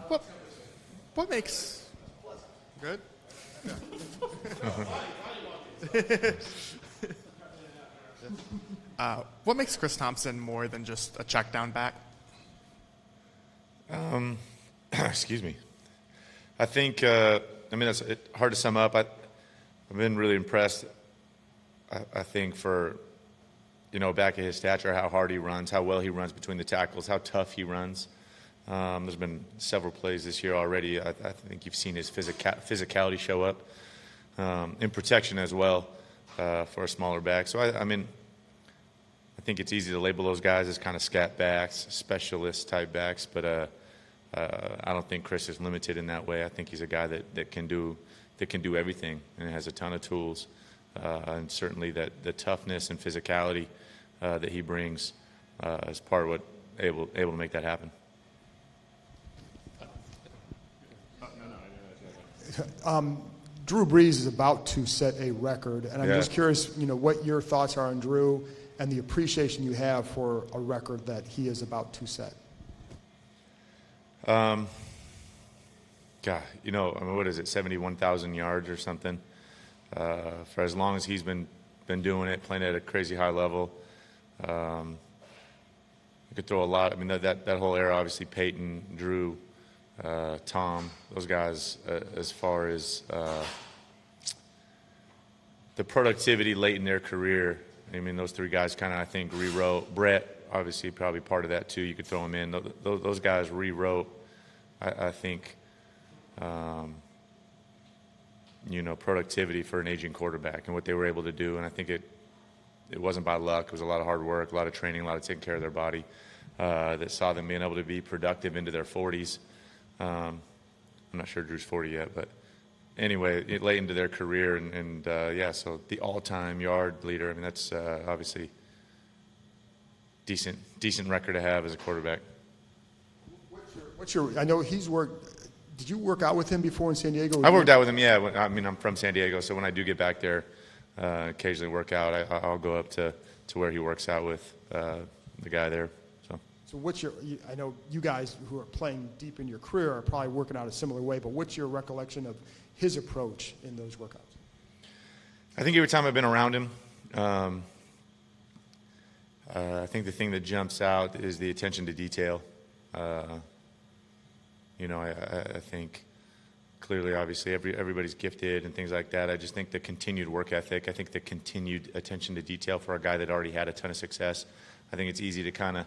What what makes good? What makes Chris Thompson more than just a check down back? Excuse me. I think, it's hard to sum up. I've been really impressed, I think, for, back at his stature, how hard he runs, how well he runs between the tackles, how tough he runs. There's been several plays this year already. I think you've seen his physicality show up in protection as well for a smaller back. So, I think it's easy to label those guys as kind of scat backs, specialist type backs, but I don't think Chris is limited in that way. I think he's a guy that can do everything and has a ton of tools, and certainly that the toughness and physicality that he brings is part of what able to make that happen. Drew Brees is about to set a record, and I'm just curious, what your thoughts are on Drew and the appreciation you have for a record that he is about to set. God, what is it, 71,000 yards or something? For as long as he's been doing it, playing at a crazy high level. You could throw a lot. That whole era, obviously, Peyton, Drew, Tom, those guys, as far as the productivity late in their career, those three guys kind of, I think, rewrote. Brett, obviously, probably part of that, too. You could throw him in. Those guys rewrote, I think, productivity for an aging quarterback and what they were able to do. And I think it wasn't by luck. It was a lot of hard work, a lot of training, a lot of taking care of their body that saw them being able to be productive into their 40s. I'm not sure Drew's 40 yet, but anyway, late into their career. So the all-time yard leader, that's obviously decent record to have as a quarterback. I know he's worked. Did you work out with him before in San Diego? I worked out with him, yeah. I'm from San Diego, so when I do get back there, occasionally work out, I'll go up to where he works out with the guy there. So I know you guys who are playing deep in your career are probably working out a similar way, but what's your recollection of his approach in those workouts? I think every time I've been around him, I think the thing that jumps out is the attention to detail. I think clearly, obviously, everybody's gifted and things like that. I just think the continued work ethic, I think the continued attention to detail for a guy that already had a ton of success. I think it's easy to kind of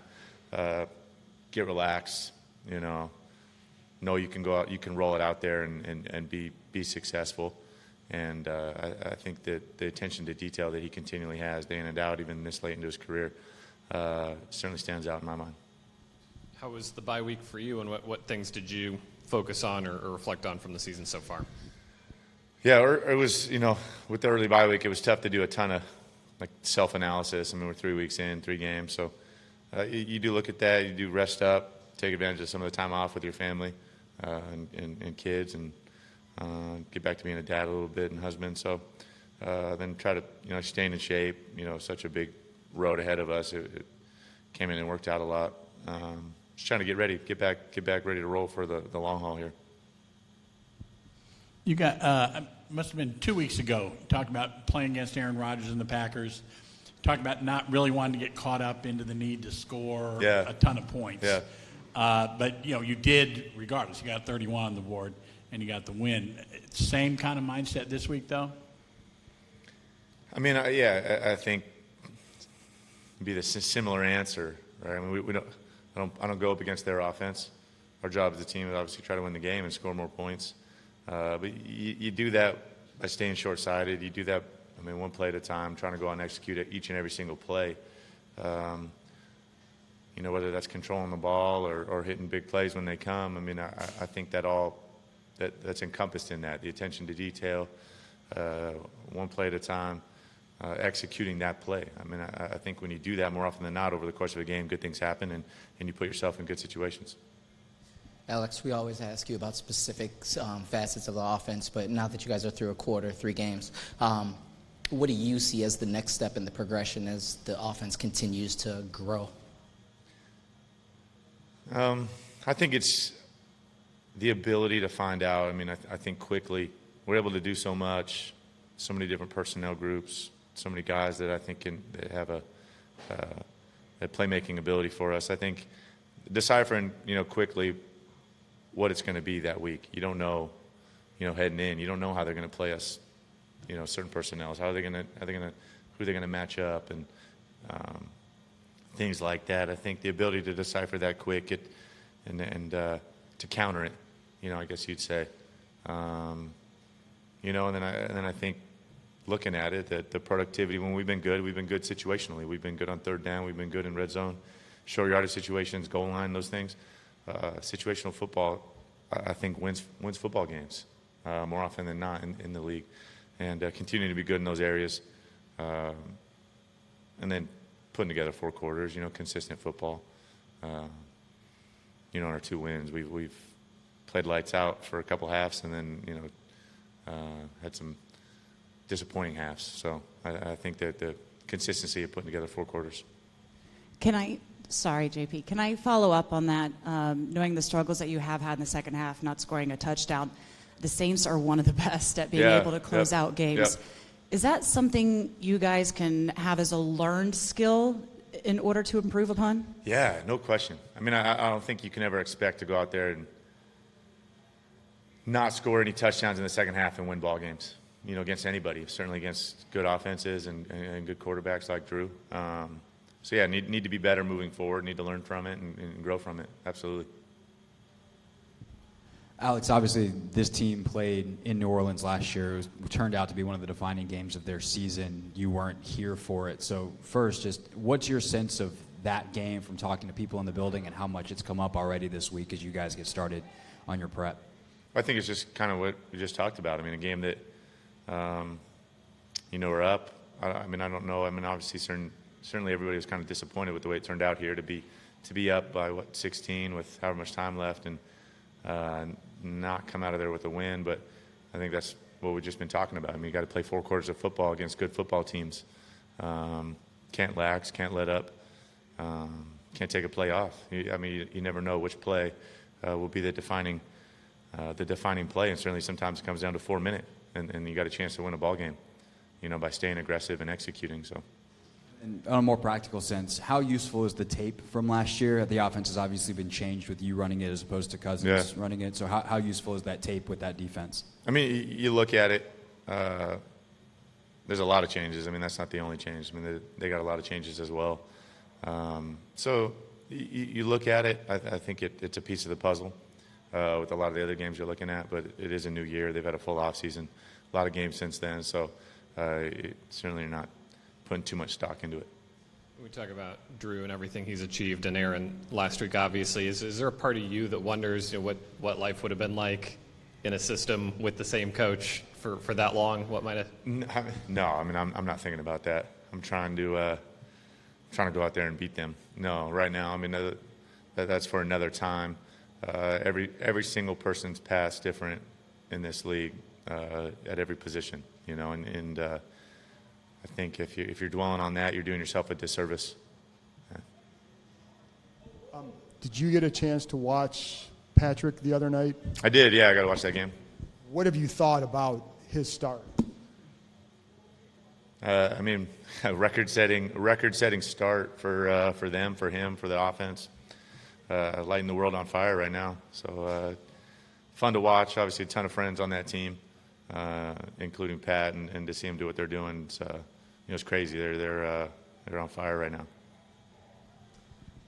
get relaxed, know you can go out, you can roll it out there and be successful. And I think that the attention to detail that he continually has day in and out, even this late into his career, certainly stands out in my mind. How was the bye week for you, and what things did you focus on or reflect on from the season so far? Yeah, it was, with the early bye week, it was tough to do a ton of self-analysis. We're 3 weeks in, 3 games, so you do look at that, you do rest up, take advantage of some of the time off with your family and kids, and get back to being a dad a little bit and husband. So then try to, staying in shape, such a big road ahead of us. It came in and worked out a lot. Just trying to get ready, get back ready to roll for the long haul here. You got must have been 2 weeks ago. You talked about playing against Aaron Rodgers and the Packers. Talked about not really wanting to get caught up into the need to score a ton of points. Yeah. But you did regardless. You got 31 on the board and you got the win. Same kind of mindset this week, though. I think it'd be the similar answer, right? I don't go up against their offense. Our job as a team is obviously try to win the game and score more points. But you do that by staying short-sighted. You do that, one play at a time, trying to go out and execute it each and every single play. Whether that's controlling the ball or hitting big plays when they come. I think that's encompassed in that. The attention to detail, one play at a time, executing that play. I think when you do that more often than not over the course of a game, good things happen and you put yourself in good situations. Alex, we always ask you about specific facets of the offense, but now that you guys are through a quarter, 3 games, what do you see as the next step in the progression as the offense continues to grow? I think it's the ability to find out. I mean, I think quickly we're able to do so much, so many different personnel groups, so many guys that I think that have a playmaking ability for us. I think deciphering, quickly what it's going to be that week. You don't know, heading in. You don't know how they're going to play us. Certain personnel. How are they going to? Who are they going to match up and things like that. I think the ability to decipher that quick and to counter it. I guess you'd say. And then I think looking at it, that the productivity, when we've been good situationally. We've been good on third down. We've been good in red zone, short yardage situations, goal line, those things. Situational football, I think, wins football games more often than not in the league. And continuing to be good in those areas. And then putting together 4 quarters, consistent football. In our 2 wins, we've played lights out for a couple halves and then, had some disappointing halves. So I think that the consistency of putting together 4 quarters. Sorry, JP, can I follow up on that? Knowing the struggles that you have had in the second half, not scoring a touchdown, the Saints are one of the best at being able to close out games. Yep. Is that something you guys can have as a learned skill in order to improve upon? Yeah, no question. I mean, I don't think you can ever expect to go out there and not score any touchdowns in the second half and win ball games, against anybody, certainly against good offenses and good quarterbacks like Drew. So, yeah, need to be better moving forward, need to learn from it and grow from it, absolutely. Alex, obviously this team played in New Orleans last year. It turned out to be one of the defining games of their season. You weren't here for it. So first, just what's your sense of that game from talking to people in the building and how much it's come up already this week as you guys get started on your prep? I think it's just kind of what we just talked about. I mean, a game that, we're up. I don't know. I mean, obviously, certainly everybody was kind of disappointed with the way it turned out here to be up by, 16 with however much time left and not come out of there with a win. But I think that's what we've just been talking about. I mean, you got to play 4 quarters of football against good football teams. Can't lax, can't let up, can't take a play off. You never know which play will be the defining play, and certainly sometimes it comes down to 4 minutes, and you got a chance to win a ball game, by staying aggressive and executing. So. And on a more practical sense, how useful is the tape from last year? The offense has obviously been changed with you running it as opposed to Cousins running it. So how useful is that tape with that defense? I mean, you look at it, there's a lot of changes. I mean, that's not the only change. I mean, they got a lot of changes as well. So you look at it, I think it's a piece of the puzzle with a lot of the other games you're looking at, but it is a new year. They've had a full offseason, a lot of games since then. So certainly you're not putting too much stock into it. We talk about Drew and everything he's achieved, and Aaron last week, obviously. Is there a part of you that wonders what life would have been like in a system with the same coach for that long? What might have? No, I mean, I'm not thinking about that. I'm trying to go out there and beat them. No, right now, I mean, that's for another time. Every single person's path's different in this league at every position, and I think if you're dwelling on that, you're doing yourself a disservice. Yeah. Did you get a chance to watch Patrick the other night? I did, yeah. I got to watch that game. What have you thought about his start? I mean, a record-setting start for them, for him, for the offense. Lighting the world on fire right now. So fun to watch. Obviously, a ton of friends on that team, including Pat, and to see them do what they're doing, it's crazy. They're on fire right now.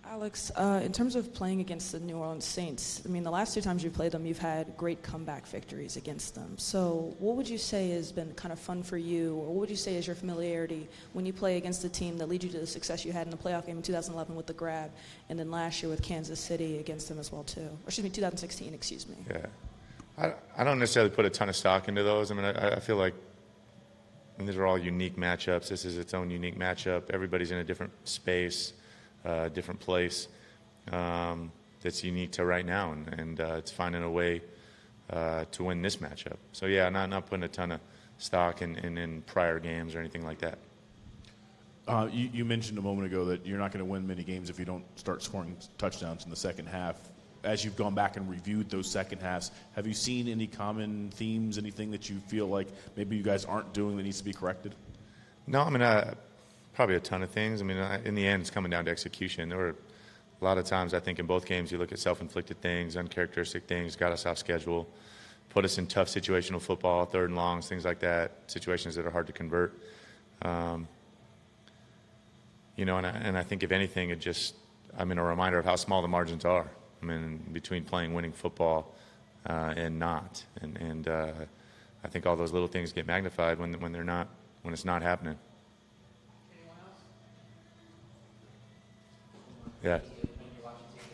Alex, in terms of playing against the New Orleans Saints, I mean, the last 2 times you've played them, you've had great comeback victories against them. So what would you say has been kind of fun for you, or what would you say is your familiarity when you play against a team that leads you to the success you had in the playoff game in 2011 with the grab, and then last year with Kansas City against them as well, too? Or 2016, excuse me. Yeah. I don't necessarily put a ton of stock into those. I mean, I feel like these are all unique matchups. This is its own unique matchup. Everybody's in a different space. Different place that's unique to right now, and it's finding a way to win this matchup. So yeah, not putting a ton of stock in prior games or anything like that. You mentioned a moment ago that you're not going to win many games if you don't start scoring touchdowns in the second half. as you've gone back and reviewed those second halves, have you seen any common themes, anything that you feel like maybe you guys aren't doing that needs to be corrected? No, I mean, probably a ton of things. I mean, in the end, it's coming down to execution. There were a lot of times, I think, in both games, you look at self-inflicted things, uncharacteristic things, got us off schedule, put us in tough situational football, third and longs, things like that, situations that are hard to convert. You know, and I think if anything, it just, I mean, a reminder of how small the margins are. I mean, between playing winning football and not, and I think all those little things get magnified when they're not, when it's not happening. Yeah.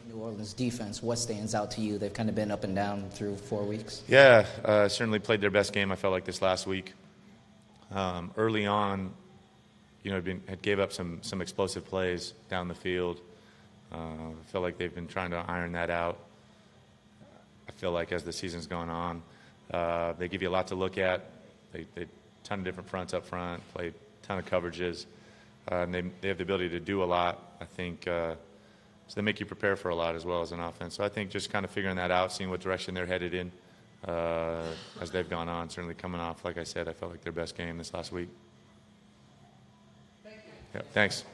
New Orleans defense, what stands out to you? They've kind of been up and down through 4 weeks. Yeah, certainly played their best game, I felt like, this last week. Early on, you know, had gave up some explosive plays down the field. I feel like they've been trying to iron that out. I feel like as the season's gone on, they give you a lot to look at. They ton of different fronts up front, play a ton of coverages, and they have the ability to do a lot. I think so they make you prepare for a lot as well as an offense. So I think just kind of figuring that out, seeing what direction they're headed in as they've gone on. Certainly coming off, like I said, I felt like their best game this last week. Thank you. Yeah, thanks.